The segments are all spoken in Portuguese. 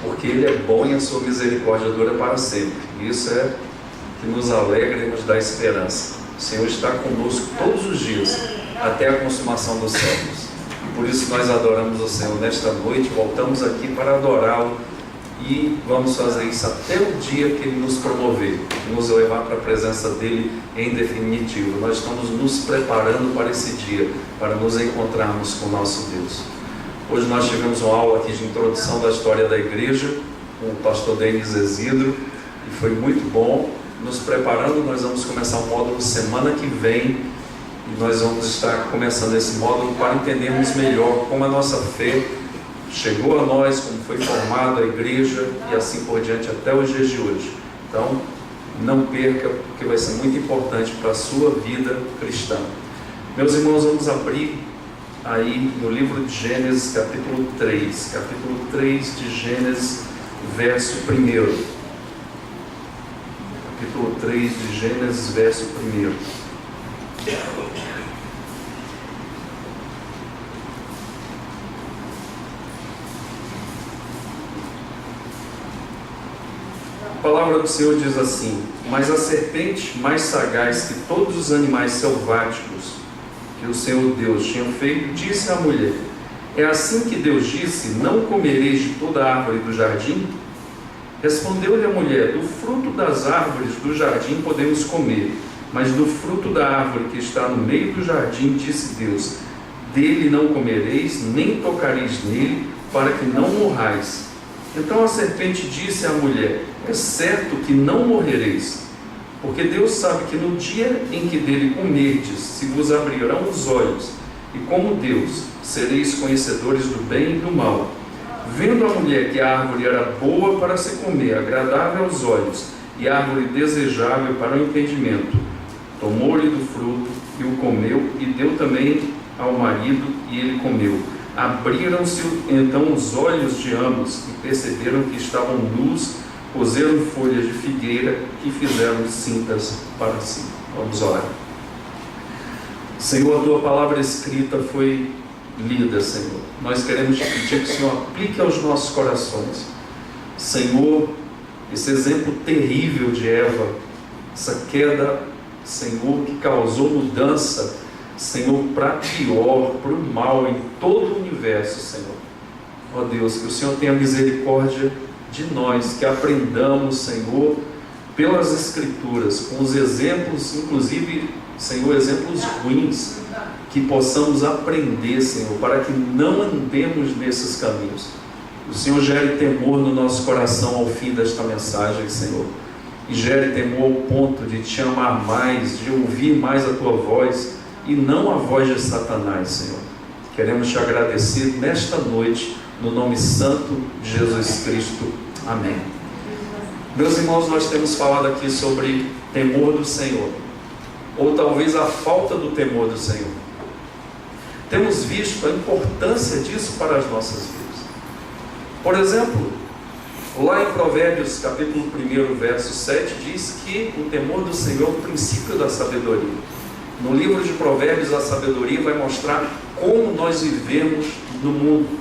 porque Ele é bom e a sua misericórdia dura para sempre. E isso é que nos alegra e nos dá esperança. O Senhor está conosco todos os dias, até a consumação dos séculos. E por isso nós adoramos o Senhor nesta noite, voltamos aqui para adorá-lo e vamos fazer isso até o dia que Ele nos promover, nos levar para a presença dEle em definitivo. Nós estamos nos preparando para esse dia, para nos encontrarmos com o nosso Deus. Hoje nós tivemos uma aula aqui de introdução da história da igreja, com o pastor Denis Exidro, e foi muito bom. Nos preparando, nós vamos começar um módulo semana que vem, e nós vamos estar começando esse módulo para entendermos melhor como a nossa fé chegou a nós, como foi formada a igreja e assim por diante até os dias de hoje. Então, não perca, porque vai ser muito importante para a sua vida cristã. Meus irmãos, vamos abrir aí no livro de Gênesis, capítulo 3. Capítulo 3 de Gênesis, verso 1. Capítulo 3 de Gênesis, verso 1. A palavra do Senhor diz assim: mas a serpente, mais sagaz que todos os animais selváticos que o Senhor Deus tinha feito, disse à mulher: é assim que Deus disse, não comereis de toda a árvore do jardim? Respondeu-lhe a mulher: do fruto das árvores do jardim podemos comer, mas do fruto da árvore que está no meio do jardim, disse Deus, dele não comereis, nem tocareis nele, para que não morrais. Então a serpente disse à mulher: é certo que não morrereis, porque Deus sabe que no dia em que dele comerdes, se vos abrirão os olhos, e como Deus, sereis conhecedores do bem e do mal. Vendo a mulher que a árvore era boa para se comer, agradável aos olhos, e árvore desejável para o entendimento, tomou-lhe do fruto e o comeu, e deu também ao marido, e ele comeu. Abriram-se então os olhos de ambos, e perceberam que estavam nus, coseram folhas de figueira e fizeram cintas para si. Vamos orar. Senhor, a Tua palavra escrita foi lida, Senhor. Nós queremos te pedir que o Senhor aplique aos nossos corações. Senhor, esse exemplo terrível de Eva, essa queda, Senhor, que causou mudança, Senhor, para pior, para o mal em todo o universo, Senhor. Ó Deus, que o Senhor tenha misericórdia de nós, que aprendamos, Senhor, pelas Escrituras, com os exemplos, inclusive, Senhor, exemplos ruins, que possamos aprender, Senhor, para que não andemos nesses caminhos. O Senhor gere temor no nosso coração ao fim desta mensagem, Senhor, e gere temor ao ponto de te amar mais, de ouvir mais a Tua voz, e não a voz de Satanás, Senhor. Queremos te agradecer nesta noite, no nome santo de Jesus Cristo. Amém. Meus irmãos, nós temos falado aqui sobre temor do Senhor, ou talvez a falta do temor do Senhor. Temos visto a importância disso para as nossas vidas. Por exemplo, lá em Provérbios, capítulo 1, verso 7, diz que o temor do Senhor é o princípio da sabedoria. No livro de Provérbios, a sabedoria vai mostrar como nós vivemos no mundo,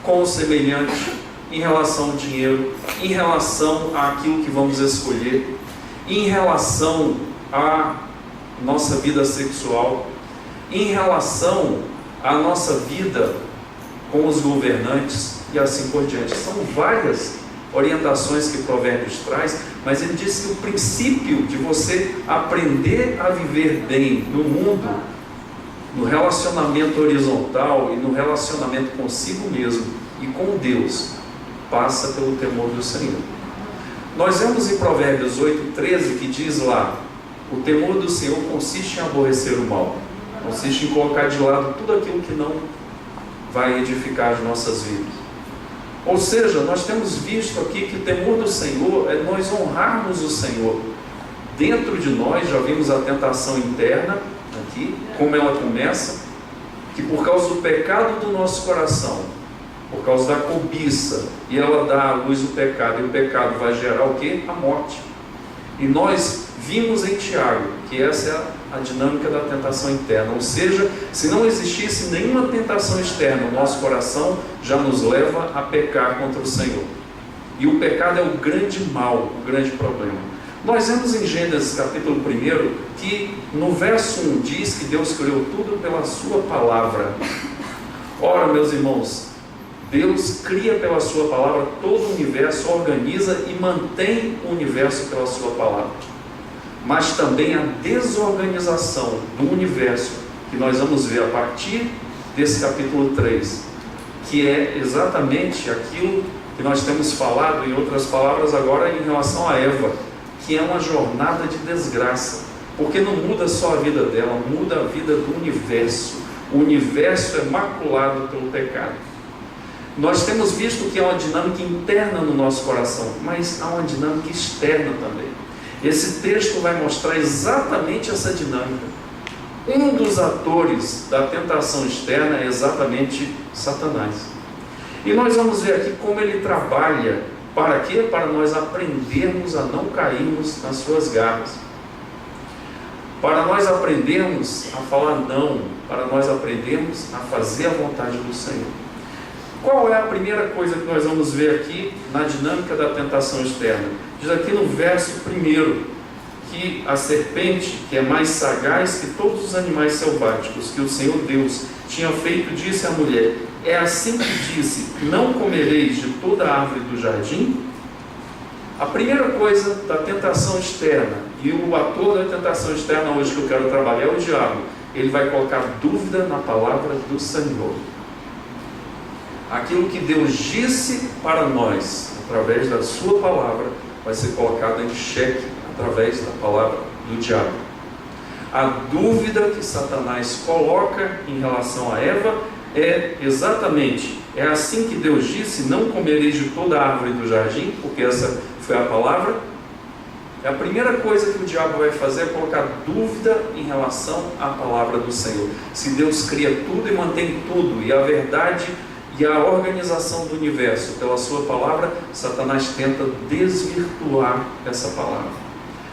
com o semelhante, em relação ao dinheiro, em relação àquilo que vamos escolher, em relação à nossa vida sexual, em relação à nossa vida com os governantes e assim por diante. São várias orientações que Provérbios traz, mas ele diz que o princípio de você aprender a viver bem no mundo, no relacionamento horizontal e no relacionamento consigo mesmo e com Deus, passa pelo temor do Senhor. Nós vemos em Provérbios 8:13 que diz lá: o temor do Senhor consiste em aborrecer o mal, consiste em colocar de lado tudo aquilo que não vai edificar as nossas vidas. Ou seja, nós temos visto aqui que o temor do Senhor é nós honrarmos o Senhor. Dentro de nós já vimos a tentação interna aqui, como ela começa, que por causa do pecado do nosso coração, por causa da cobiça, e ela dá à luz o pecado, e o pecado vai gerar o quê? A morte. E nós vimos em Tiago que essa é a dinâmica da tentação interna. Ou seja, se não existisse nenhuma tentação externa, o nosso coração já nos leva a pecar contra o Senhor. E o pecado é o grande mal, o grande problema. Nós vemos em Gênesis capítulo 1 que no verso 1 diz que Deus criou tudo pela sua palavra. Ora, meus irmãos, Deus cria pela sua palavra todo o universo, organiza e mantém o universo pela sua palavra. Mas também a desorganização do universo, que nós vamos ver a partir desse capítulo 3, que é exatamente aquilo que nós temos falado, em outras palavras, agora em relação a Eva, que é uma jornada de desgraça, porque não muda só a vida dela, muda a vida do universo. O universo é maculado pelo pecado. Nós temos visto que há uma dinâmica interna no nosso coração, mas há uma dinâmica externa também. Esse texto vai mostrar exatamente essa dinâmica. Um dos atores da tentação externa é exatamente Satanás. E nós vamos ver aqui como ele trabalha. Para quê? Para nós aprendermos a não cairmos nas suas garras. Para nós aprendermos a falar não. Para nós aprendermos a fazer a vontade do Senhor. Qual é a primeira coisa que nós vamos ver aqui na dinâmica da tentação externa? Diz aqui no verso 1 que a serpente, que é mais sagaz que todos os animais selváticos que o Senhor Deus tinha feito, disse à mulher: é assim que disse, não comereis de toda a árvore do jardim? A primeira coisa da tentação externa, e o ator da tentação externa hoje que eu quero trabalhar é o diabo. Ele vai colocar dúvida na palavra do Senhor. Aquilo que Deus disse para nós, através da sua palavra, vai ser colocado em xeque através da palavra do diabo. A dúvida que Satanás coloca em relação a Eva é exatamente, é assim que Deus disse, não comereis de toda a árvore do jardim, porque essa foi a palavra. A primeira coisa que o diabo vai fazer é colocar dúvida em relação à palavra do Senhor. Se Deus cria tudo e mantém tudo, e a verdade e a organização do universo pela sua palavra, Satanás tenta desvirtuar essa palavra.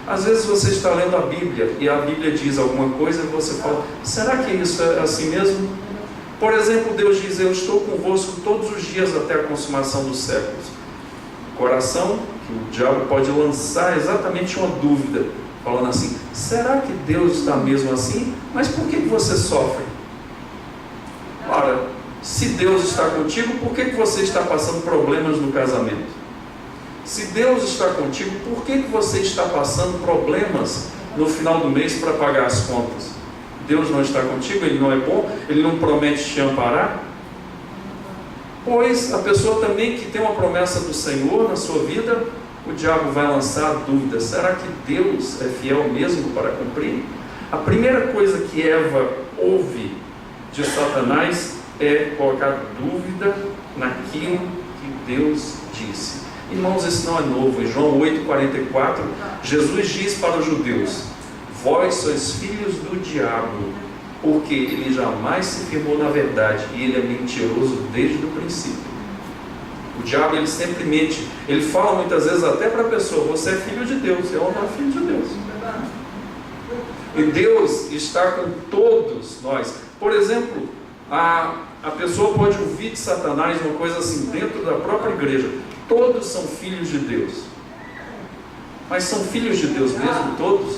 Às vezes você está lendo a Bíblia e a Bíblia diz alguma coisa e você fala: será que isso é assim mesmo? Por exemplo, Deus diz: eu estou convosco todos os dias até a consumação dos séculos. Coração que o diabo pode lançar exatamente uma dúvida, falando assim: será que Deus está mesmo assim? Mas por que você sofre? Ora, se Deus está contigo, por que você está passando problemas no casamento? Se Deus está contigo, por que você está passando problemas no final do mês para pagar as contas? Deus não está contigo? Ele não é bom? Ele não promete te amparar? Pois a pessoa também que tem uma promessa do Senhor na sua vida, o diabo vai lançar a dúvida: será que Deus é fiel mesmo para cumprir? A primeira coisa que Eva ouve de Satanás é colocar dúvida naquilo que Deus disse. Irmãos, isso não é novo. Em João 8,44, Jesus diz para os judeus: vós sois filhos do diabo, porque ele jamais se firmou na verdade, e ele é mentiroso desde o princípio. O diabo, ele sempre mente. Ele fala muitas vezes até para a pessoa: você é filho de Deus. Ela não é filho de Deus. E Deus está com todos nós. Por exemplo, a pessoa pode ouvir de Satanás uma coisa assim dentro da própria igreja: todos são filhos de Deus. Mas são filhos de Deus mesmo todos?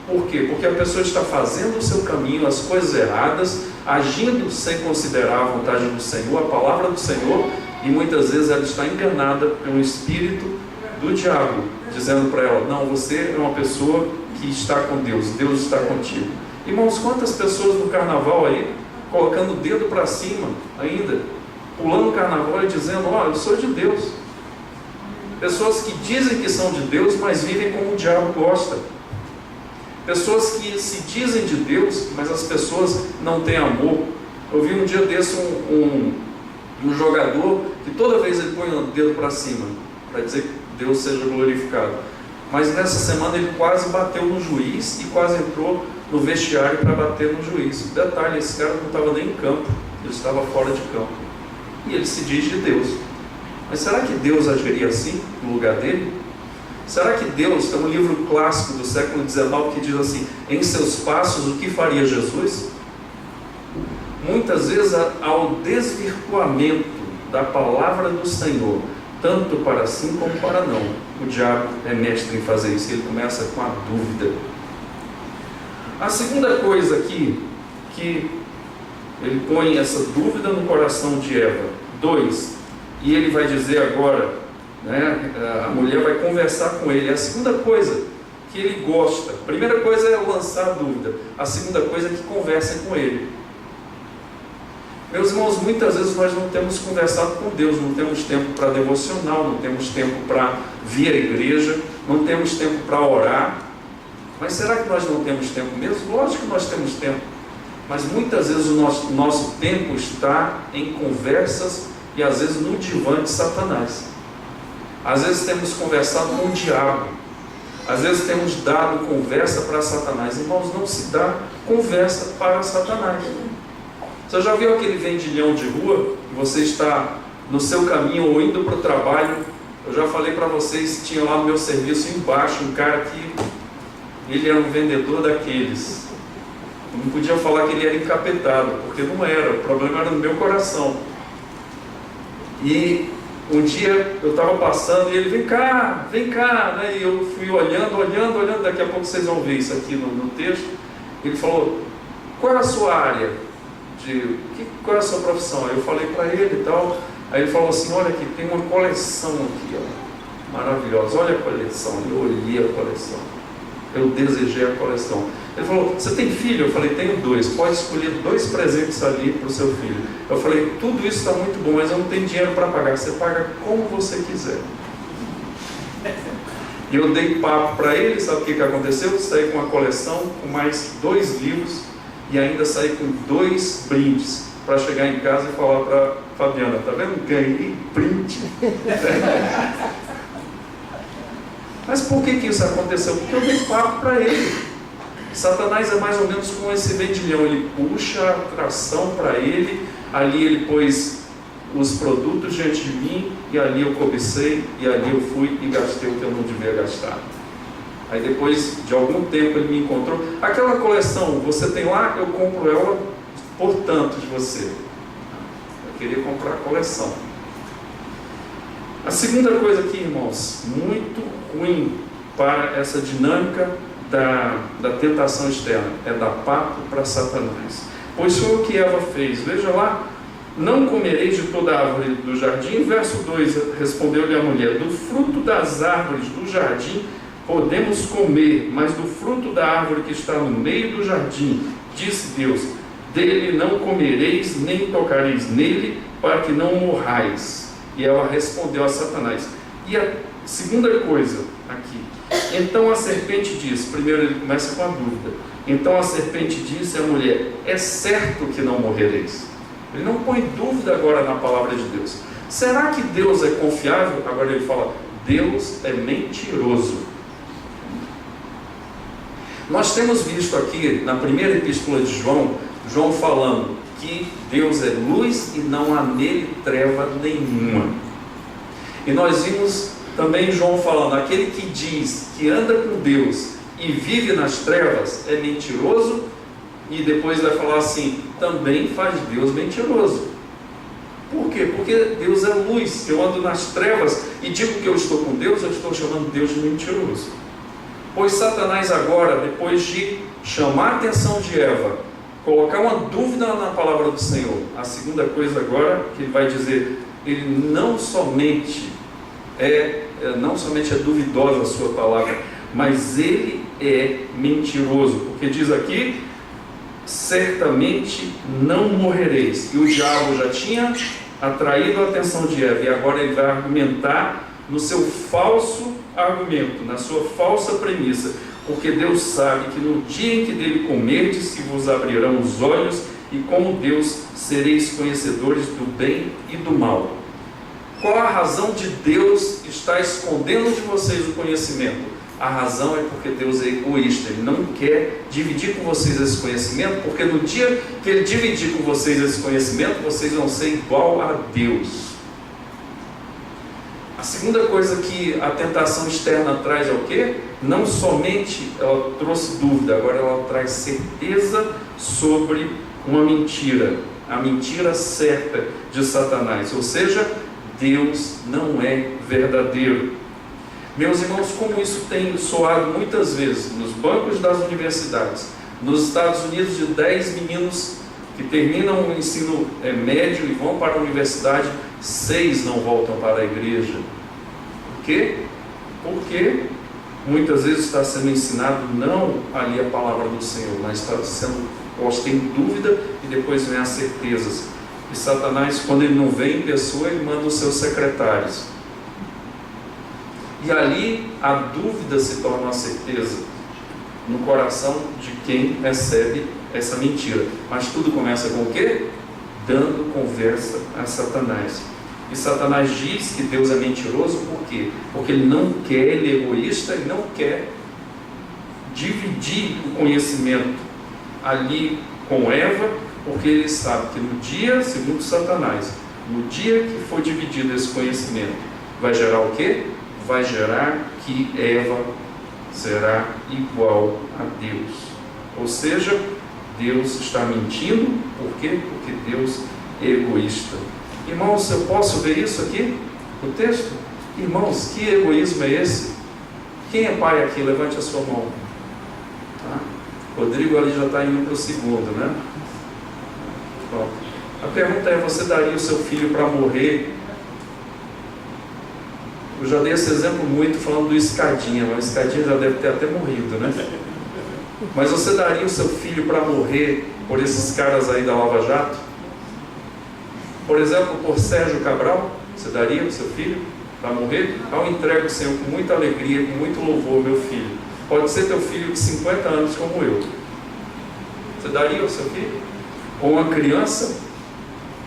Por quê? Porque a pessoa está fazendo o seu caminho, as coisas erradas, agindo sem considerar a vontade do Senhor, a palavra do Senhor, e muitas vezes ela está enganada pelo espírito do diabo, dizendo para ela: não, você é uma pessoa que está com Deus, Deus está contigo. Irmãos, quantas pessoas no carnaval aí, colocando o dedo para cima ainda, pulando o carnaval e dizendo: ó, eu sou de Deus. Pessoas que dizem que são de Deus, mas vivem como o diabo gosta. Pessoas que se dizem de Deus, mas as pessoas não têm amor. Eu vi um dia desse um jogador que toda vez ele põe o dedo para cima, para dizer que Deus seja glorificado. Mas nessa semana ele quase bateu no juiz e quase entrou no vestiário para bater no juiz. Detalhe, esse cara não estava nem em campo, ele estava fora de campo. E ele se diz de Deus. Mas será que Deus agiria assim no lugar dele? Será que Deus, tem um livro clássico do século XIX que diz assim, em seus passos o que faria Jesus? Muitas vezes ao desvirtuamento da palavra do Senhor, tanto para sim como para não, o diabo é mestre em fazer isso, ele começa com a dúvida. A segunda coisa aqui, que ele põe essa dúvida no coração de Eva. 2, e ele vai dizer agora, né, a mulher vai conversar com ele. A segunda coisa que ele gosta, a primeira coisa é lançar a dúvida, a segunda coisa é que conversem com ele. Meus irmãos, muitas vezes nós não temos conversado com Deus, não temos tempo para devocional, não temos tempo para vir à igreja, não temos tempo para orar. Mas será que nós não temos tempo mesmo? Lógico que nós temos tempo, mas muitas vezes o nosso tempo está em conversas e às vezes no divã de Satanás. Às vezes temos conversado com o diabo, às vezes temos dado conversa para Satanás. Irmãos, não se dá conversa para Satanás. Você já viu aquele vendilhão de rua? Você está no seu caminho ou indo para o trabalho. Eu já falei para vocês, tinha lá no meu serviço embaixo um cara que ele era um vendedor daqueles. Eu não podia falar que ele era encapetado, porque não era, o problema era no meu coração. E um dia eu estava passando e ele, vem cá, né? E eu fui olhando, daqui a pouco vocês vão ver isso aqui no texto. Ele falou, qual é a sua área? Qual é a sua profissão? Aí eu falei para ele e tal. Aí ele falou assim, olha aqui, tem uma coleção aqui, ó, maravilhosa, olha a coleção. Eu olhei a coleção, eu desejei a coleção. Ele falou, você tem filho? Eu falei, tenho 2, pode escolher 2 presentes ali para o seu filho. Eu falei, tudo isso está muito bom, mas eu não tenho dinheiro para pagar, você paga como você quiser. E eu dei papo para ele, sabe o que aconteceu? Eu saí com uma coleção, com mais 2 livros, e ainda saí com 2 brindes, para chegar em casa e falar para Fabiana, tá vendo? Ganhei brinde. Mas por que isso aconteceu? Porque eu dei papo para ele. Satanás é mais ou menos como esse vendilhão, ele puxa a atração para ele, ali ele pôs os produtos diante de mim, e ali eu cobicei, e ali eu fui e gastei o que eu não devia gastar. Aí depois de algum tempo ele me encontrou, aquela coleção, você tem lá, eu compro ela por tanto de você. Eu queria comprar a coleção. A segunda coisa aqui, irmãos, muito ruim para essa dinâmica da tentação externa, é dar papo para Satanás. Pois foi o que Eva fez. Veja lá, não comereis de toda a árvore do jardim. Verso 2, respondeu-lhe a mulher, do fruto das árvores do jardim podemos comer, mas do fruto da árvore que está no meio do jardim, disse Deus, dele não comereis, nem tocareis nele, para que não morrais. E ela respondeu a Satanás. E a segunda coisa aqui, então a serpente disse, primeiro ele começa com a dúvida, então a serpente disse à mulher, é certo que não morrereis. Ele não põe dúvida agora na palavra de Deus. Será que Deus é confiável? Agora ele fala, Deus é mentiroso. Nós temos visto aqui na primeira epístola de João, João falando que Deus é luz e não há nele treva nenhuma. E nós vimos também João falando, aquele que diz que anda com Deus e vive nas trevas é mentiroso, e depois vai falar assim, também faz Deus mentiroso. Por quê? Porque Deus é luz. Se eu ando nas trevas e digo que eu estou com Deus, eu estou chamando Deus de mentiroso. Pois Satanás agora, depois de chamar a atenção de Eva, colocar uma dúvida na palavra do Senhor, a segunda coisa agora que ele vai dizer, ele não somente é duvidosa a sua palavra, mas ele é mentiroso, porque diz aqui, certamente não morrereis. E o diabo já tinha atraído a atenção de Eva, e agora ele vai argumentar no seu falso argumento, na sua falsa premissa, porque Deus sabe que no dia em que dele comerdes, se vos abrirão os olhos, e como Deus sereis conhecedores do bem e do mal. Qual a razão de Deus estar escondendo de vocês o conhecimento? A razão é porque Deus é egoísta, Ele não quer dividir com vocês esse conhecimento, porque no dia que Ele dividir com vocês esse conhecimento, vocês vão ser igual a Deus. A segunda coisa que a tentação externa traz é o quê? Não somente ela trouxe dúvida, agora ela traz certeza sobre uma mentira, a mentira certa de Satanás, ou seja, Deus não é verdadeiro. Meus irmãos, como isso tem soado muitas vezes nos bancos das universidades, nos Estados Unidos, de 10 meninos que terminam o ensino médio e vão para a universidade, 6 não voltam para a igreja. Por quê? Porque muitas vezes está sendo ensinado não ali a palavra do Senhor, mas está sendo posto em dúvida e depois vem as certezas. E Satanás, quando ele não vem em pessoa, ele manda os seus secretários. E ali a dúvida se torna uma certeza no coração de quem recebe essa mentira. Mas tudo começa com o quê? Dando conversa a Satanás. E Satanás diz que Deus é mentiroso, por quê? Porque ele não quer, ele é egoísta, ele não quer dividir o conhecimento ali com Eva, porque ele sabe que no dia, segundo Satanás, no dia que for dividido esse conhecimento, vai gerar o quê? Vai gerar que Eva será igual a Deus. Ou seja, Deus está mentindo. Por quê? Porque Deus é egoísta. Irmãos, eu posso ver isso aqui no texto? Irmãos, que egoísmo é esse? Quem é pai aqui? Levante a sua mão. Tá? Rodrigo ali já está indo para o segundo, né? Bom, a pergunta é: você daria o seu filho para morrer? Eu já dei esse exemplo muito falando do Escadinha, mas o Escadinha já deve ter até morrido, né? Mas você daria o seu filho para morrer por esses caras aí da Lava Jato? Por exemplo, por Sérgio Cabral, você daria o seu filho para morrer? Eu entrego o Senhor com muita alegria, com muito louvor, meu filho. Pode ser teu filho de 50 anos como eu. Você daria o seu filho? Ou uma criança?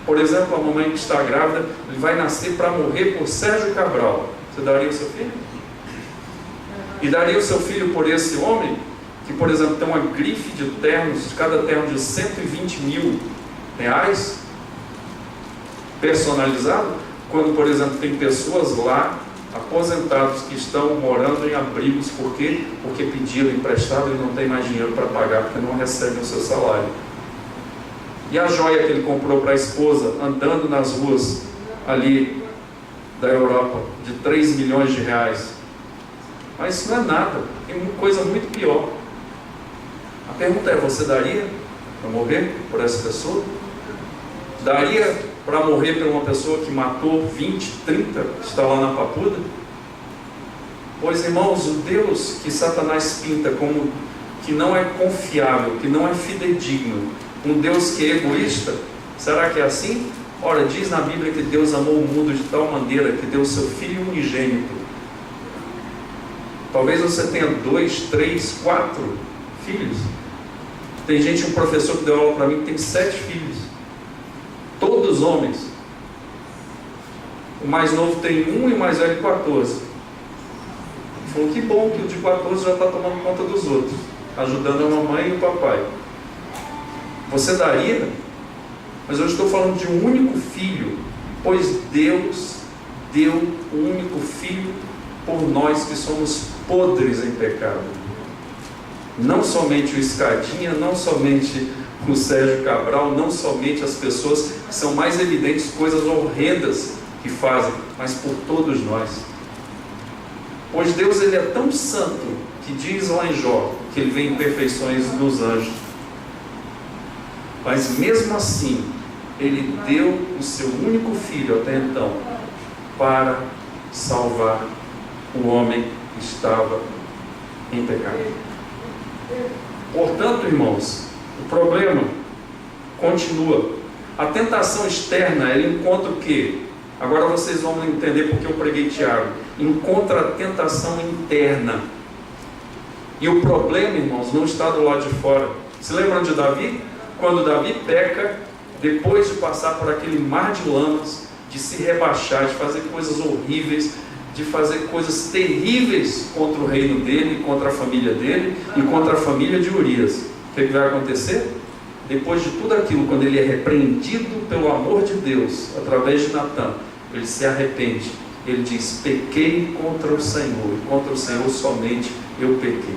Por exemplo, a mamãe que está grávida, ele vai nascer para morrer por Sérgio Cabral. Você daria o seu filho? E daria o seu filho por esse homem, que, por exemplo, tem uma grife de ternos, cada terno de 120 mil reais, personalizado, quando, por exemplo, tem pessoas lá, aposentados, que estão morando em abrigos. Por quê? Porque pediram emprestado e não tem mais dinheiro para pagar, porque não recebem o seu salário. E a joia que ele comprou para a esposa, andando nas ruas ali da Europa, de 3 milhões de reais. Mas isso não é nada, tem uma coisa muito pior. A pergunta é: você daria para morrer por essa pessoa? Daria para morrer por uma pessoa que matou 20, 30, está lá na Papuda? Pois, irmãos, o Deus que Satanás pinta como que não é confiável, que não é fidedigno, um Deus que é egoísta, será que é assim? Ora, diz na Bíblia que Deus amou o mundo de tal maneira que deu o seu Filho unigênito. Talvez você tenha 2, 3, 4 filhos. Tem gente, um professor que deu aula para mim, que tem 7 filhos, todos homens. O mais novo tem 1 e o mais velho 14. Ele falou: que bom que o de 14 já está tomando conta dos outros, ajudando a mamãe e o papai. Você daria? Mas eu estou falando de um único filho, pois Deus deu o único filho por nós que somos podres em pecado. Não somente o Escadinha, não somente o Sérgio Cabral, não somente as pessoas que são mais evidentes, coisas horrendas que fazem, mas por todos nós. Pois Deus, ele é tão santo que diz lá em Jó que ele vê imperfeições nos anjos. Mas mesmo assim, ele deu o seu único filho até então para salvar o homem que estava em pecado. Portanto, irmãos, o problema continua. A tentação externa, ela encontra o quê? Agora vocês vão entender porque eu preguei Tiago. Encontra a tentação interna. E o problema, irmãos, não está do lado de fora. Se lembram de Davi? Quando Davi peca, depois de passar por aquele mar de lamas, de se rebaixar, de fazer coisas horríveis, de fazer coisas terríveis contra o reino dele, contra a família dele e contra a família de Urias. O que vai acontecer? Depois de tudo aquilo, quando ele é repreendido pelo amor de Deus, através de Natã, ele se arrepende Ele diz: pequei contra o Senhor, e contra o Senhor somente eu pequei.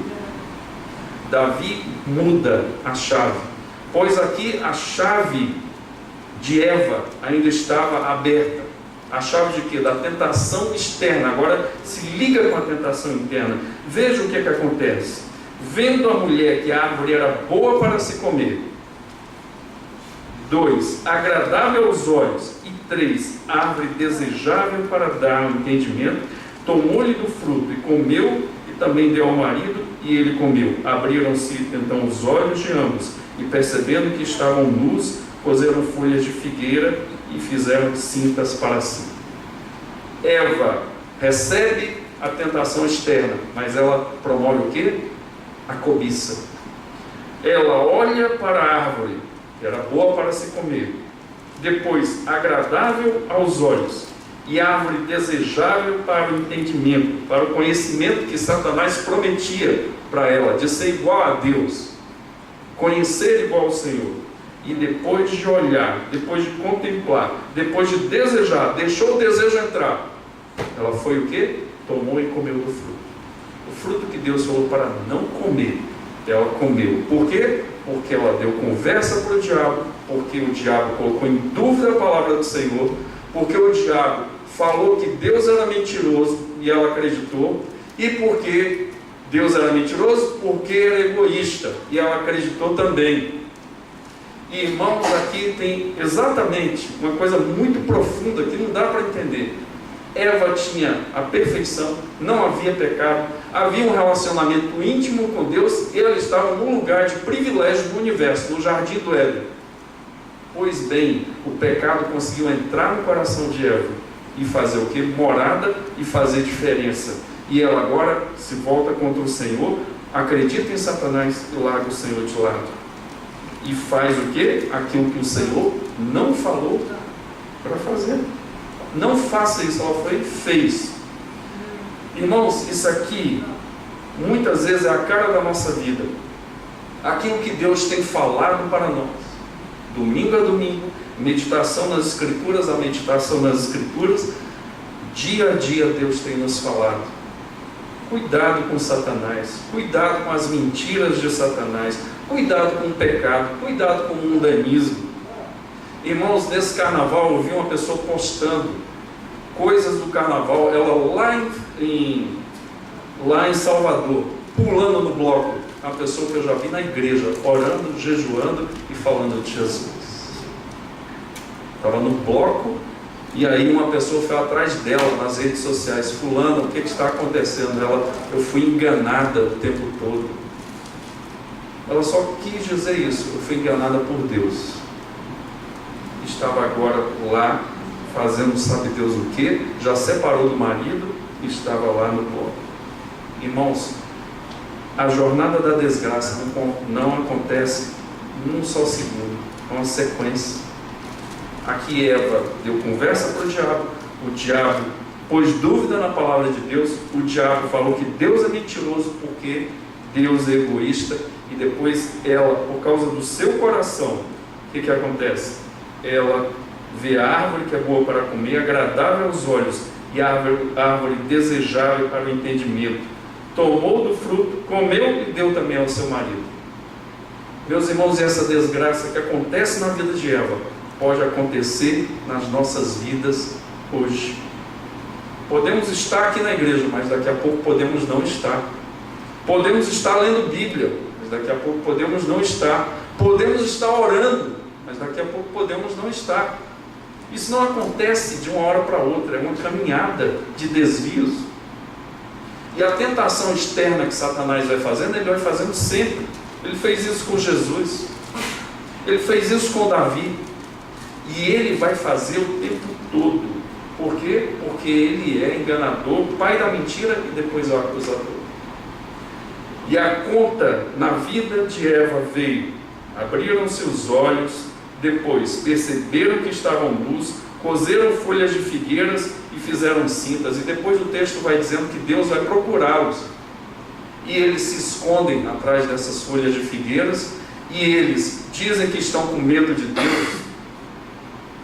Davi muda a chave, pois aqui a chave de Eva ainda estava aberta. A chave de quê? Da tentação externa. Agora se liga com a tentação interna. Veja o que acontece. Vendo a mulher que a árvore era boa para se comer. 2. Agradável aos olhos. E 3. Árvore desejável para dar um entendimento. Tomou-lhe do fruto e comeu, e também deu ao marido, e ele comeu. Abriram-se então os olhos de ambos, e percebendo que estavam nus, cozeram folhas de figueira e fizeram cintas para si. Eva recebe a tentação externa, mas ela promove o quê? A cobiça. Ela olha para a árvore, que era boa para se comer, depois agradável aos olhos, e árvore desejável para o entendimento, para o conhecimento que Satanás prometia para ela, de ser igual a Deus, conhecer igual ao Senhor. E depois de olhar, depois de contemplar, depois de desejar, deixou o desejo entrar, ela foi o quê? Tomou e comeu do fruto. O fruto que Deus falou para não comer, ela comeu. Por quê? Porque ela deu conversa para o diabo, porque o diabo colocou em dúvida a palavra do Senhor, porque o diabo falou que Deus era mentiroso e ela acreditou, e porque Deus era mentiroso, porque era egoísta e ela acreditou também. E, irmãos, aqui tem exatamente uma coisa muito profunda que não dá para entender. Eva tinha a perfeição, não havia pecado, havia um relacionamento íntimo com Deus, e ela estava num lugar de privilégio no universo, no jardim do Éden. Pois bem, o pecado conseguiu entrar no coração de Eva e fazer o que? Morada, e fazer diferença. E ela agora se volta contra o Senhor, acredita em Satanás e larga o Senhor de lado. E faz o que? Aquilo que o Senhor não falou para fazer. Não faça isso, ela foi e fez. Irmãos, isso aqui muitas vezes é a cara da nossa vida. Aquilo que Deus tem falado para nós, domingo a domingo, meditação nas Escrituras, a meditação nas Escrituras, dia a dia Deus tem nos falado. Cuidado com Satanás, cuidado com as mentiras de Satanás, cuidado com o pecado, cuidado com o mundanismo. Irmãos, nesse carnaval eu vi uma pessoa postando coisas do carnaval, ela lá em Salvador, pulando no bloco. Uma pessoa que eu já vi na igreja, orando, jejuando e falando de Jesus. Estava no bloco, e aí uma pessoa foi atrás dela nas redes sociais: fulano, o que está acontecendo? Eu fui enganada o tempo todo. Ela só quis dizer isso: eu fui enganada por Deus. Estava agora lá fazendo sabe Deus o que, já separou do marido e estava lá no bloco. Irmãos, a jornada da desgraça não acontece num só segundo, é uma sequência. Aqui Eva deu conversa para o diabo pôs dúvida na palavra de Deus, o diabo falou que Deus é mentiroso porque Deus é egoísta, e depois ela, por causa do seu coração, o que acontece? Ela vê a árvore que é boa para comer, agradável aos olhos, e a árvore desejável para o entendimento. Tomou do fruto, comeu e deu também ao seu marido. Meus irmãos, essa desgraça que acontece na vida de Eva pode acontecer nas nossas vidas hoje. Podemos estar aqui na igreja, mas daqui a pouco podemos não estar. Podemos estar lendo Bíblia, mas daqui a pouco podemos não estar. Podemos estar orando, mas daqui a pouco podemos não estar. Isso não acontece de uma hora para outra, é uma caminhada de desvios. E a tentação externa que Satanás vai fazendo, ele vai fazendo sempre. Ele fez isso com Jesus, ele fez isso com Davi, e ele vai fazer o tempo todo. Por quê? Porque ele é enganador, pai da mentira e depois é o acusador. E a conta na vida de Eva veio: abriram-se os olhos, depois perceberam que estavam nus, cozeram folhas de figueiras e fizeram cintas. E depois o texto vai dizendo que Deus vai procurá-los, e eles se escondem atrás dessas folhas de figueiras, e eles dizem que estão com medo de Deus.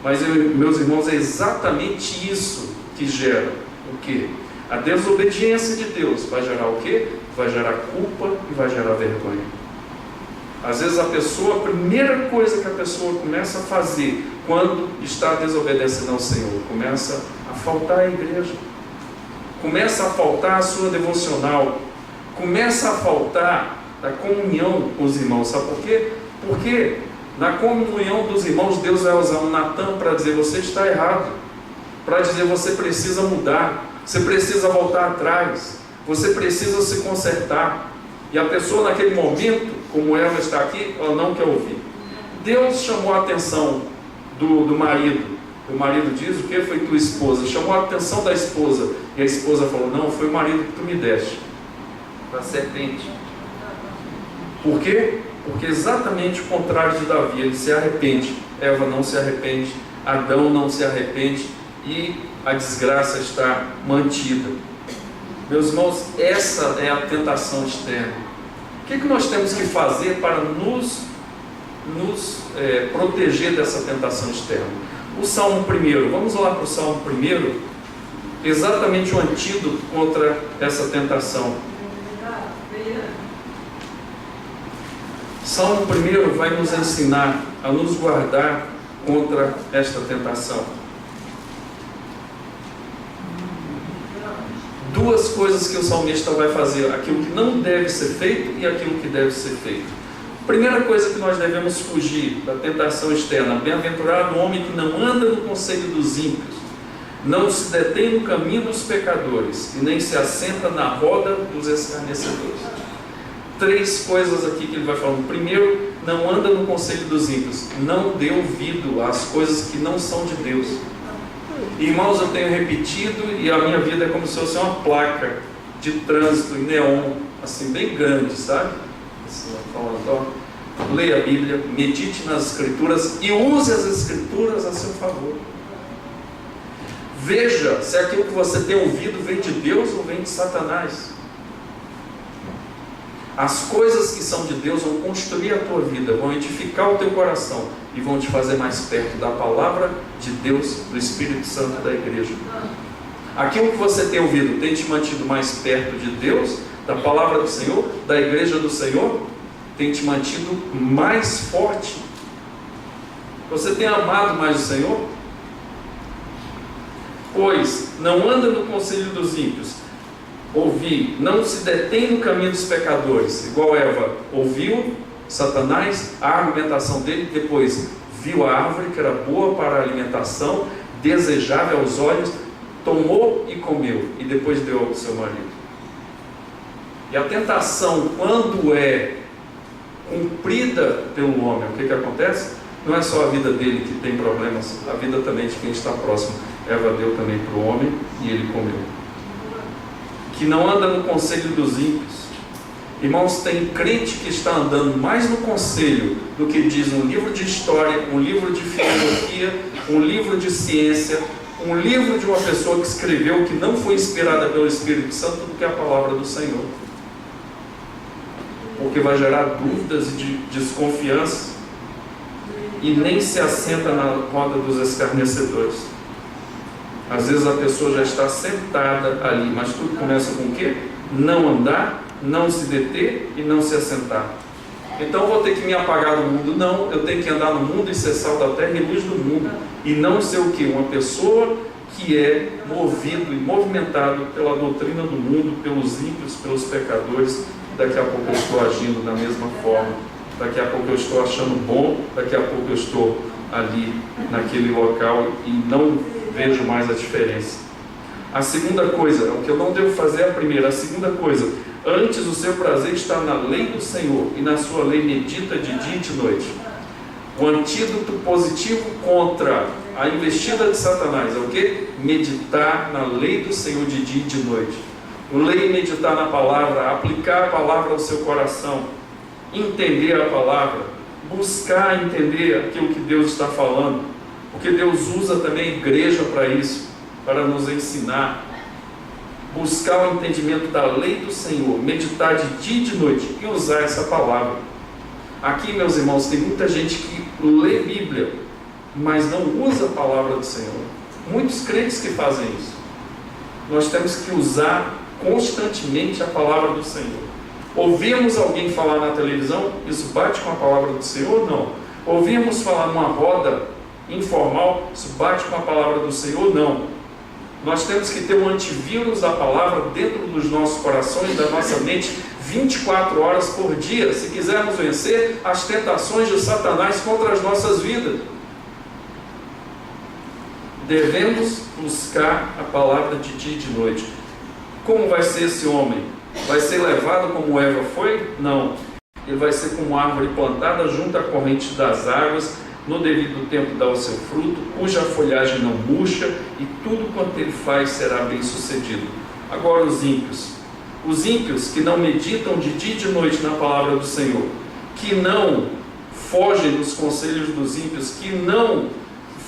Mas, meus irmãos, é exatamente isso que gera O quê? A desobediência de Deus vai gerar o quê? Vai gerar culpa e vai gerar vergonha. Às vezes a primeira coisa que a pessoa começa a fazer quando está desobedecendo ao Senhor, começa a faltar à igreja, começa a faltar a sua devocional, começa a faltar a comunhão com os irmãos. Sabe por quê? Porque na comunhão dos irmãos, Deus vai usar um Natan para dizer: você está errado, para dizer: você precisa mudar, você precisa voltar atrás, você precisa se consertar. E a pessoa naquele momento, como ela está aqui, ela não quer ouvir. Deus chamou a atenção do marido. O marido diz: o que foi tua esposa? Chamou a atenção da esposa. E a esposa falou: não, foi o marido que tu me deste, da serpente. Por quê? Porque exatamente o contrário de Davi. Ele se arrepende, Eva não se arrepende, Adão não se arrepende, e a desgraça está mantida. Meus irmãos, essa é a tentação externa. O que nós temos que fazer para nos proteger dessa tentação externa? O Salmo 1, vamos lá para o Salmo 1, exatamente o antídoto contra essa tentação. Salmo 1 vai nos ensinar a nos guardar contra esta tentação. Duas coisas que o salmista vai fazer: aquilo que não deve ser feito e aquilo que deve ser feito. Primeira coisa que nós devemos fugir da tentação externa: bem-aventurado o homem que não anda no conselho dos ímpios, não se detém no caminho dos pecadores e nem se assenta na roda dos escarnecedores. Três coisas aqui que ele vai falando. Primeiro, não anda no conselho dos ímpios, não dê ouvido às coisas que não são de Deus. Irmãos, eu tenho repetido, e a minha vida é como se fosse uma placa de trânsito em neon, assim, bem grande, sabe? Assim, falando, ó, leia a Bíblia, medite nas Escrituras e use as Escrituras a seu favor. Veja se aquilo que você tem ouvido vem de Deus ou vem de Satanás. As coisas que são de Deus vão construir a tua vida, vão edificar o teu coração e vão te fazer mais perto da palavra de Deus, do Espírito Santo da igreja. Aquilo que você tem ouvido tem te mantido mais perto de Deus, da palavra do Senhor, da igreja do Senhor? Tem te mantido mais forte? Você tem amado mais o Senhor? Pois não anda no conselho dos ímpios. Ouvi, não se detém no caminho dos pecadores. Igual Eva ouviu Satanás, a argumentação dele, depois viu a árvore que era boa para a alimentação, desejável aos olhos, tomou e comeu, e depois deu ao seu marido. E a tentação, quando é cumprida pelo homem, o que acontece? Não é só a vida dele que tem problemas, a vida também de quem está próximo. Eva deu também para o homem e ele comeu. Que não anda no conselho dos ímpios. Irmãos, tem crente que está andando mais no conselho do que diz um livro de história, um livro de filosofia, um livro de ciência, um livro de uma pessoa que escreveu que não foi inspirada pelo Espírito Santo, do que a palavra do Senhor. Porque vai gerar dúvidas e desconfiança, e nem se assenta na roda dos escarnecedores. Às vezes a pessoa já está sentada ali, mas tudo começa com o quê? Não andar, não se deter e não se assentar. Então eu vou ter que me apagar do mundo? Não, eu tenho que andar no mundo e ser sal da terra e luz do mundo. E não ser o quê? Uma pessoa que é movido e movimentado pela doutrina do mundo, pelos ímpios, pelos pecadores. Daqui a pouco eu estou agindo da mesma forma. Daqui a pouco eu estou achando bom, daqui a pouco eu estou ali naquele local e não vejo mais a diferença. A segunda coisa, o que eu não devo fazer é a primeira. A segunda coisa: antes o seu prazer está na lei do Senhor, e na sua lei medita de dia e de noite. O antídoto positivo contra a investida de Satanás é o quê? Meditar na lei do Senhor de dia e de noite. Ler e meditar na palavra, aplicar a palavra ao seu coração, entender a palavra, buscar entender aquilo que Deus está falando, porque Deus usa também a igreja para isso, para nos ensinar, buscar o entendimento da lei do Senhor, meditar de dia e de noite e usar essa palavra. Aqui, meus irmãos, tem muita gente que lê Bíblia, mas não usa a palavra do Senhor. Muitos crentes que fazem isso. nós temos que usar constantemente a palavra do Senhor. Ouvimos alguém falar na televisão, isso bate com a palavra do Senhor? Não. Ouvimos falar numa roda informal, isso bate com a palavra do Senhor? Não. Nós temos que ter um antivírus da palavra dentro dos nossos corações, da nossa mente, 24 horas por dia, se quisermos vencer as tentações de Satanás contra as nossas vidas. Devemos buscar a palavra de dia e de noite. Como vai ser esse homem? Vai ser levado como Eva foi? Não. Ele vai ser como árvore plantada junto à corrente das águas, no devido tempo dá o seu fruto, cuja folhagem não murcha, e tudo quanto ele faz será bem sucedido. Agora os ímpios que não meditam de dia e de noite na palavra do Senhor, que não fogem dos conselhos dos ímpios, que não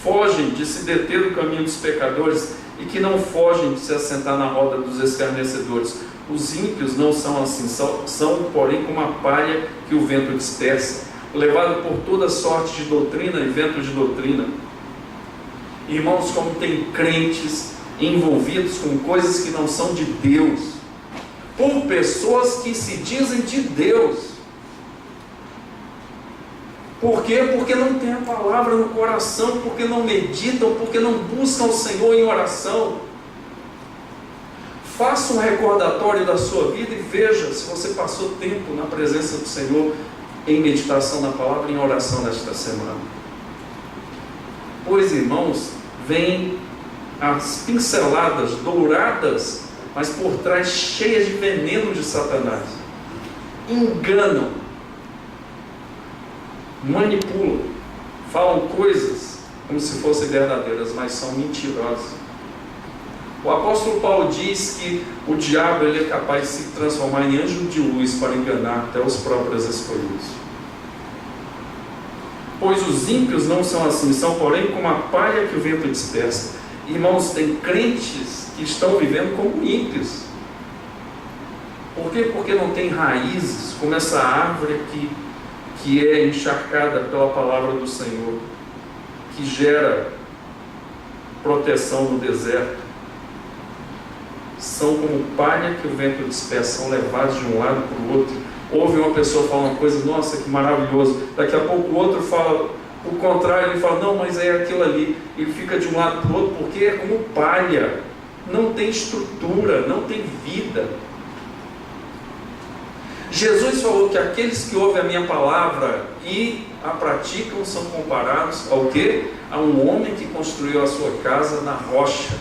fogem de se deter no caminho dos pecadores, e que não fogem de se assentar na roda dos escarnecedores. Os ímpios não são assim, são porém como a palha que o vento dispersa, levado por toda sorte de doutrina e vento de doutrina. Irmãos, como tem crentes envolvidos com coisas que não são de Deus, por pessoas que se dizem de Deus. Por quê? Porque não tem a palavra no coração, porque não meditam, porque não buscam o Senhor em oração. Faça um recordatório da sua vida e veja se você passou tempo na presença do Senhor, em meditação na palavra, em oração nesta semana. Pois, irmãos, vêm as pinceladas douradas, mas por trás cheias de veneno de Satanás. Enganam, manipulam, falam coisas como se fossem verdadeiras, mas são mentirosas. O apóstolo Paulo diz que o diabo ele é capaz de se transformar em anjo de luz para enganar até os próprios escolhidos. Pois os ímpios não são assim, são porém como a palha que o vento dispersa. Irmãos, tem crentes que estão vivendo como ímpios. Por quê? Porque não tem raízes, como essa árvore que é encharcada pela palavra do Senhor, que gera proteção no deserto. São como palha que o vento dispersa, são levados de um lado para o outro. Ouve uma pessoa falar uma coisa, nossa, que maravilhoso. Daqui a pouco o outro fala o contrário, ele fala, não, mas é aquilo ali. Ele fica de um lado para o outro, porque é como palha. Não tem estrutura, não tem vida. Jesus falou que aqueles que ouvem a minha palavra e a praticam são comparados ao quê? A um homem que construiu a sua casa na rocha.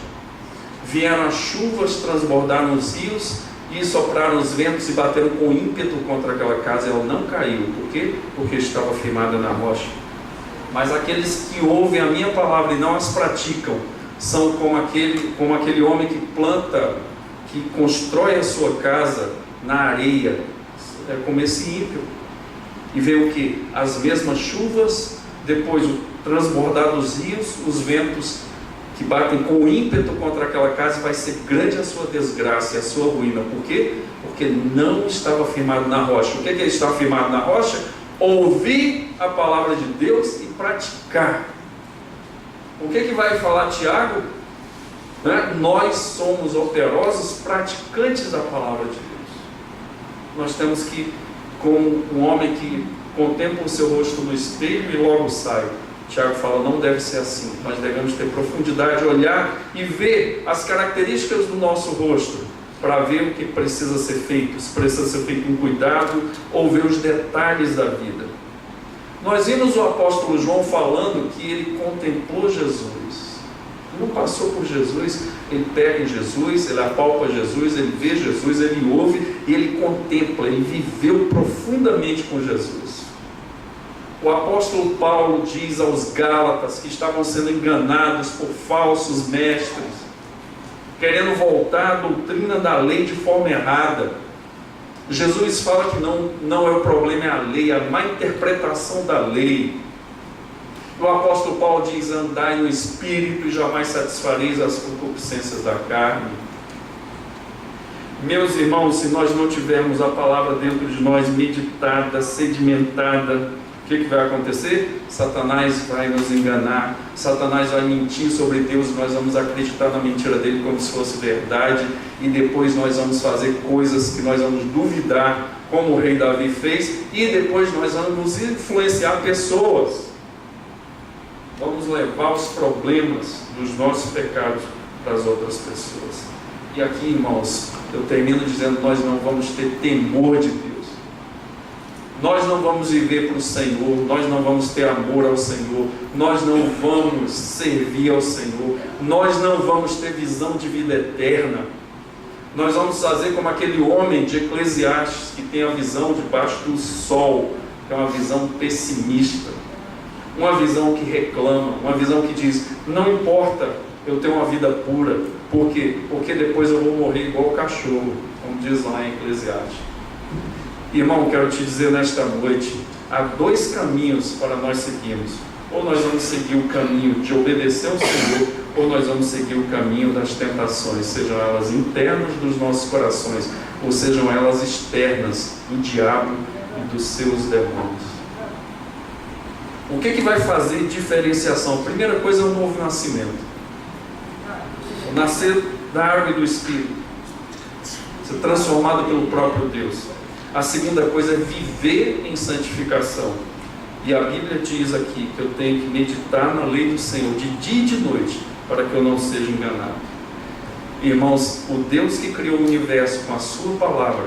Vieram as chuvas, transbordaram os rios e sopraram os ventos e bateram com ímpeto contra aquela casa, e ela não caiu. Por quê? Porque estava firmada na rocha. Mas aqueles que ouvem a minha palavra e não as praticam são como aquele homem que planta, que constrói a sua casa na areia. É como esse ímpio. E vê o que? As mesmas chuvas, depois o transbordar dos rios, os ventos que batem com ímpeto contra aquela casa, e vai ser grande a sua desgraça e a sua ruína. Por quê? Porque não estava firmado na rocha. O que é que estava firmado na rocha? Ouvir a palavra de Deus e praticar. O que é que vai falar Tiago? Nós somos operosos praticantes da palavra de Deus. Nós temos que, como um homem que contempla o seu rosto no espelho e logo sai. Tiago fala, não deve ser assim. Nós devemos ter profundidade, olhar e ver as características do nosso rosto, para ver o que precisa ser feito, se precisa ser feito um cuidado, ou ver os detalhes da vida. Nós vimos o apóstolo João falando que ele contemplou Jesus. Ele não passou por Jesus, ele pega em Jesus, ele apalpa Jesus, ele vê Jesus, ele ouve e ele contempla, ele viveu profundamente com Jesus. O apóstolo Paulo diz aos Gálatas que estavam sendo enganados por falsos mestres, querendo voltar à doutrina da lei de forma errada. Jesus fala que não é o problema, é a lei, a má interpretação da lei. O apóstolo Paulo diz, andai no Espírito e jamais satisfareis as concupiscências da carne. Meus irmãos, se nós não tivermos a palavra dentro de nós meditada, sedimentada, que vai acontecer? Satanás vai nos enganar, Satanás vai mentir sobre Deus, nós vamos acreditar na mentira dele como se fosse verdade, e depois nós vamos fazer coisas que nós vamos duvidar, como o rei Davi fez, e depois nós vamos influenciar pessoas, vamos levar os problemas dos nossos pecados para as outras pessoas. E aqui, irmãos, eu termino dizendo, nós não vamos ter temor de Deus. Nós não vamos viver para o Senhor, nós não vamos ter amor ao Senhor, nós não vamos servir ao Senhor, nós não vamos ter visão de vida eterna. Nós vamos fazer como aquele homem de Eclesiastes, que tem a visão debaixo do sol, que é uma visão pessimista, uma visão que reclama, uma visão que diz, não importa eu ter uma vida pura, por quê? Porque depois eu vou morrer igual o cachorro, como diz lá em Eclesiastes. Irmão, quero te dizer nesta noite, há dois caminhos para nós seguirmos. Ou nós vamos seguir o caminho de obedecer ao Senhor, ou nós vamos seguir o caminho das tentações, sejam elas internas dos nossos corações, ou sejam elas externas do diabo e dos seus demônios. O que vai fazer diferenciação? A primeira coisa é o novo nascimento. O nascer da água e do Espírito. Ser transformado pelo próprio Deus. A segunda coisa é viver em santificação. E a Bíblia diz aqui que eu tenho que meditar na lei do Senhor de dia e de noite, para que eu não seja enganado. Irmãos, o Deus que criou o universo com a sua palavra,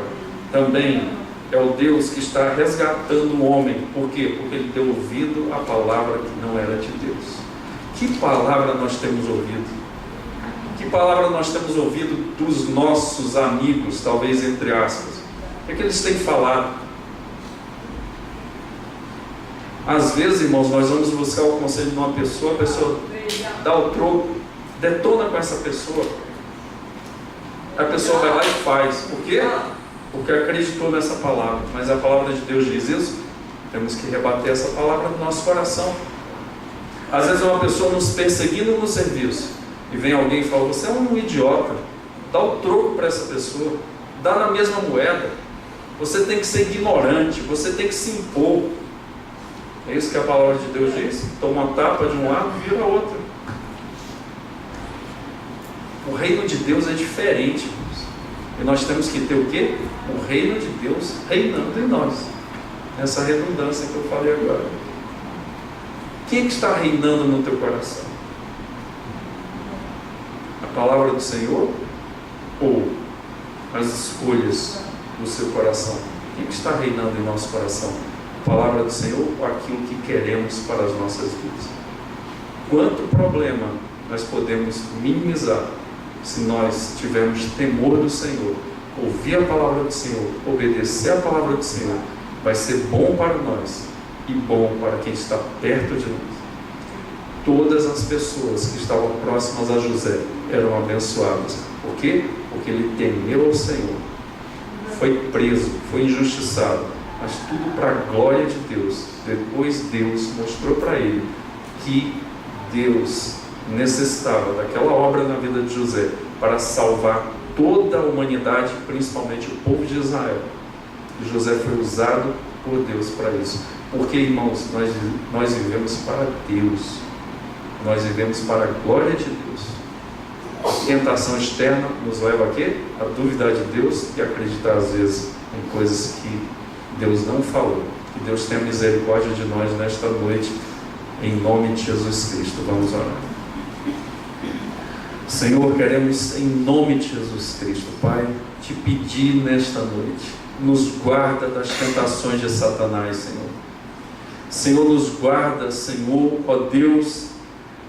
também é o Deus que está resgatando o homem. Por quê? Porque ele deu ouvido à palavra que não era de Deus. Que palavra nós temos ouvido? Que palavra nós temos ouvido dos nossos amigos, talvez entre aspas? O que eles têm falado? Às vezes, irmãos, nós vamos buscar o conselho de uma pessoa, a pessoa dá o troco, detona com essa pessoa. A pessoa vai lá e faz. Por quê? Porque acreditou nessa palavra. Mas a palavra de Deus diz isso, temos que rebater essa palavra no nosso coração. Às vezes é uma pessoa nos perseguindo no serviço, e vem alguém e fala, você é um idiota, dá o troco para essa pessoa, dá na mesma moeda. Você tem que ser ignorante, você tem que se impor. É isso que a palavra de Deus diz? Toma uma tapa de um lado e vira a outra. O reino de Deus é diferente, irmãos. E nós temos que ter o quê? O reino de Deus reinando em nós. Essa redundância que eu falei agora. Quem é que está reinando no teu coração? A palavra do Senhor? Ou as escolhas do seu coração? Quem é que está reinando em nosso coração? A palavra do Senhor ou aquilo que queremos para as nossas vidas? Quanto problema nós podemos minimizar se nós tivermos temor do Senhor, ouvir a palavra do Senhor, obedecer a palavra do Senhor? Vai ser bom para nós e bom para quem está perto de nós. Todas as pessoas que estavam próximas a José eram abençoadas. Por quê? Porque ele temeu ao Senhor. Foi preso, foi injustiçado, mas tudo para a glória de Deus. Depois Deus mostrou para ele que Deus necessitava daquela obra na vida de José para salvar toda a humanidade, principalmente o povo de Israel. E José foi usado por Deus para isso. Porque, irmãos, nós vivemos para Deus. Nós vivemos para a glória de Deus. A tentação externa nos leva a quê? A duvidar de Deus e acreditar às vezes em coisas que Deus não falou. Que Deus tenha misericórdia de nós nesta noite, em nome de Jesus Cristo. Vamos orar. Senhor, queremos em nome de Jesus Cristo, Pai, te pedir nesta noite, nos guarda das tentações de Satanás, Senhor. Senhor, nos guarda, Senhor, ó Deus,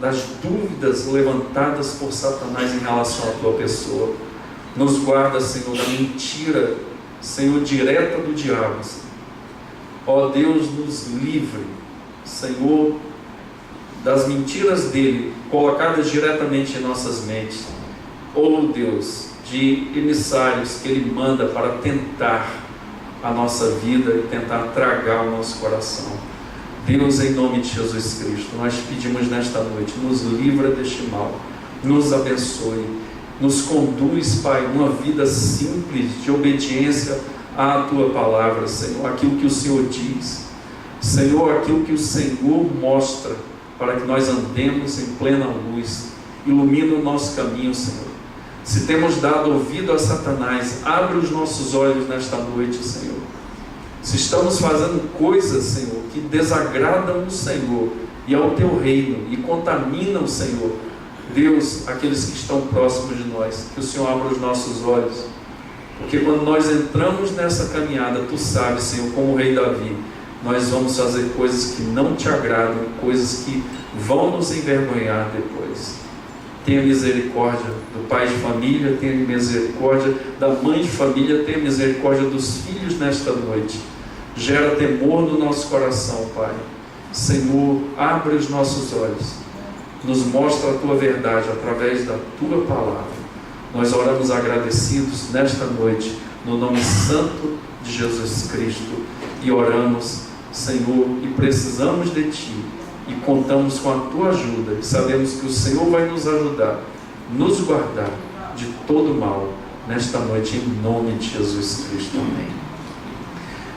das dúvidas levantadas por Satanás em relação à tua pessoa. Nos guarda, Senhor, da mentira, Senhor, direta do diabo. Ó Deus, nos livre, Senhor, das mentiras dele, colocadas diretamente em nossas mentes. Ó Deus, de emissários que ele manda para tentar a nossa vida e tentar tragar o nosso coração. Deus, em nome de Jesus Cristo, nós pedimos nesta noite, nos livra deste mal, nos abençoe, nos conduz, Pai, uma vida simples de obediência à Tua palavra, Senhor, aquilo que o Senhor diz. Senhor, aquilo que o Senhor mostra para que nós andemos em plena luz, ilumina o nosso caminho, Senhor. Se temos dado ouvido a Satanás, abre os nossos olhos nesta noite, Senhor. Se estamos fazendo coisas, Senhor, que desagradam o Senhor e ao Teu reino e contaminam, Senhor, Deus, aqueles que estão próximos de nós, que o Senhor abra os nossos olhos, porque quando nós entramos nessa caminhada, Tu sabes, Senhor, como o rei Davi, nós vamos fazer coisas que não Te agradam, coisas que vão nos envergonhar depois. Tenha misericórdia do pai de família, tenha misericórdia da mãe de família, tenha misericórdia dos filhos nesta noite. Gera temor no nosso coração, Pai. Senhor, abre os nossos olhos, nos mostra a Tua verdade através da Tua palavra. Nós oramos agradecidos nesta noite, no nome santo de Jesus Cristo, e oramos, Senhor, e precisamos de Ti, e contamos com a Tua ajuda, e sabemos que o Senhor vai nos ajudar, nos guardar de todo mal, nesta noite, em nome de Jesus Cristo. Amém.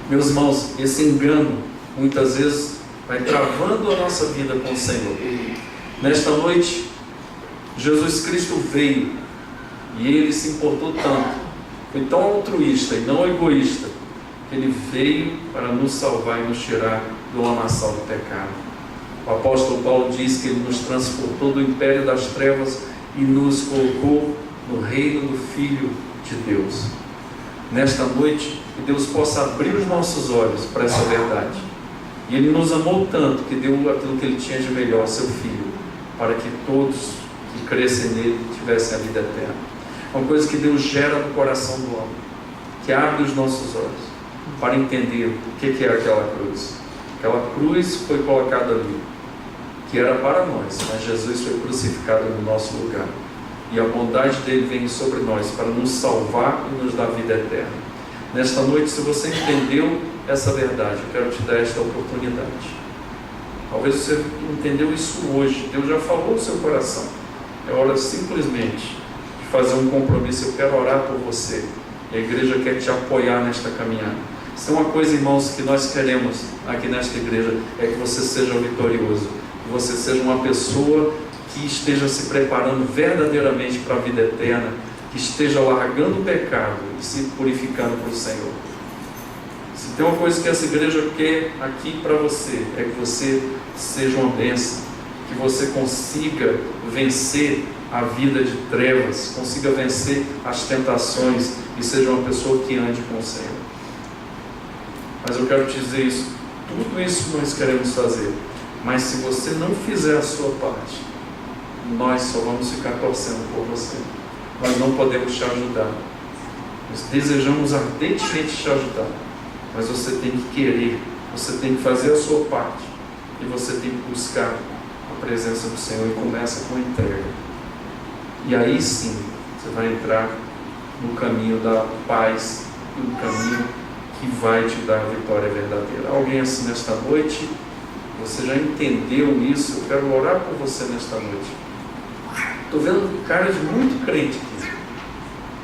Meus irmãos, esse engano, muitas vezes, vai travando a nossa vida com o Senhor. Nesta noite, Jesus Cristo veio, e Ele se importou tanto, foi tão altruísta e não egoísta, que Ele veio para nos salvar e nos tirar do lamaçal do pecado. O apóstolo Paulo diz que Ele nos transportou do império das trevas e nos colocou no reino do Filho de Deus. Nesta noite, que Deus possa abrir os nossos olhos para essa verdade. E Ele nos amou tanto que deu aquilo que Ele tinha de melhor, seu Filho, para que todos que crescem nele tivessem a vida eterna. Uma coisa que Deus gera no coração do homem, que abre os nossos olhos para entender o que é aquela cruz. Aquela cruz foi colocada ali, que era para nós, mas Jesus foi crucificado no nosso lugar. E a bondade dele vem sobre nós para nos salvar e nos dar vida eterna. Nesta noite, se você entendeu essa verdade, eu quero te dar esta oportunidade. Talvez você entendeu isso hoje, Deus já falou no seu coração. É hora simplesmente de fazer um compromisso. Eu quero orar por você, e a igreja quer te apoiar nesta caminhada. Se tem uma coisa, irmãos, que nós queremos aqui nesta igreja, é que você seja vitorioso, que você seja uma pessoa que esteja se preparando verdadeiramente para a vida eterna, que esteja largando o pecado e se purificando para o Senhor. Se tem uma coisa que essa igreja quer aqui para você, é que você seja uma bênção, que você consiga vencer a vida de trevas, consiga vencer as tentações e seja uma pessoa que ande com o Senhor. Mas eu quero te dizer isso, tudo isso nós queremos fazer, mas se você não fizer a sua parte, nós só vamos ficar torcendo por você. Nós não podemos te ajudar. Nós desejamos ardentemente te ajudar, mas você tem que querer, você tem que fazer a sua parte, e você tem que buscar a presença do Senhor, e começa com entrega. E aí sim, você vai entrar no caminho da paz, no caminho que vai te dar a vitória verdadeira. Alguém assim nesta noite, você já entendeu isso? Eu quero orar por você nesta noite. Estou vendo cara de muito crente aqui,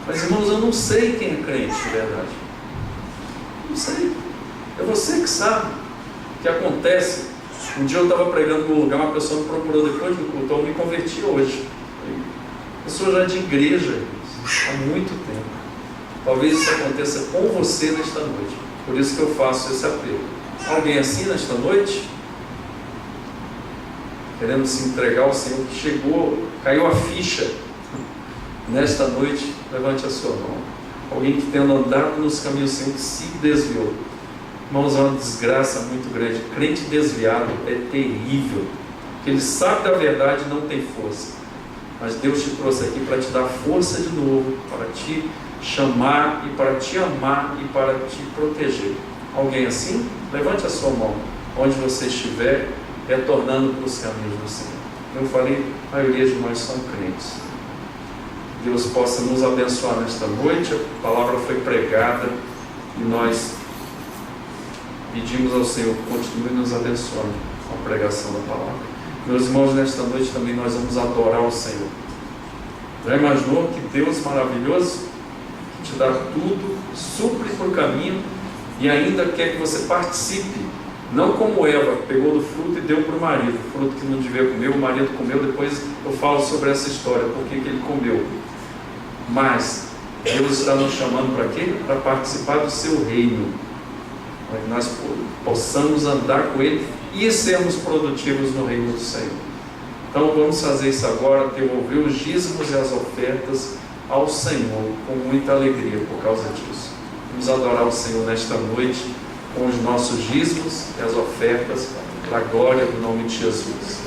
mas irmãos, eu não sei quem é crente de verdade. Não sei, é você que sabe o que acontece. Um dia eu estava pregando num lugar, uma pessoa me procurou depois do culto, eu me converti hoje. Pessoa já de igreja há muito tempo. Talvez isso aconteça com você nesta noite, por isso que eu faço esse apelo. Alguém assim nesta noite? Querendo se entregar ao Senhor, que chegou, caiu a ficha nesta noite, levante a sua mão. Alguém que tendo andado nos caminhos do Senhor, que se desviou. Irmãos, é uma desgraça muito grande. Crente desviado é terrível, porque ele sabe da verdade e não tem força. Mas Deus te trouxe aqui para te dar força de novo, para te chamar e para te amar e para te proteger. Alguém assim? Levante a sua mão, onde você estiver, retornando para os caminhos do Senhor. Eu falei, a maioria de nós são crentes. Deus possa nos abençoar nesta noite. A palavra foi pregada e nós pedimos ao Senhor que continue nos abençoando com a pregação da palavra. Meus irmãos, nesta noite também nós vamos adorar o Senhor. Já imaginou que Deus maravilhoso, que te dá tudo, supre por caminho e ainda quer que você participe Não como Eva, que pegou do fruto e deu para o marido, o fruto que não devia comer, o marido comeu. Depois eu falo sobre essa história, por que ele comeu. Mas Deus está nos chamando para quê? Para participar do seu reino, para que nós possamos andar com Ele e sermos produtivos no reino do Senhor. Então vamos fazer isso agora, devolver os dízimos e as ofertas ao Senhor com muita alegria por causa disso. Vamos adorar o Senhor nesta noite com os nossos dízimos e as ofertas para a glória do nome de Jesus.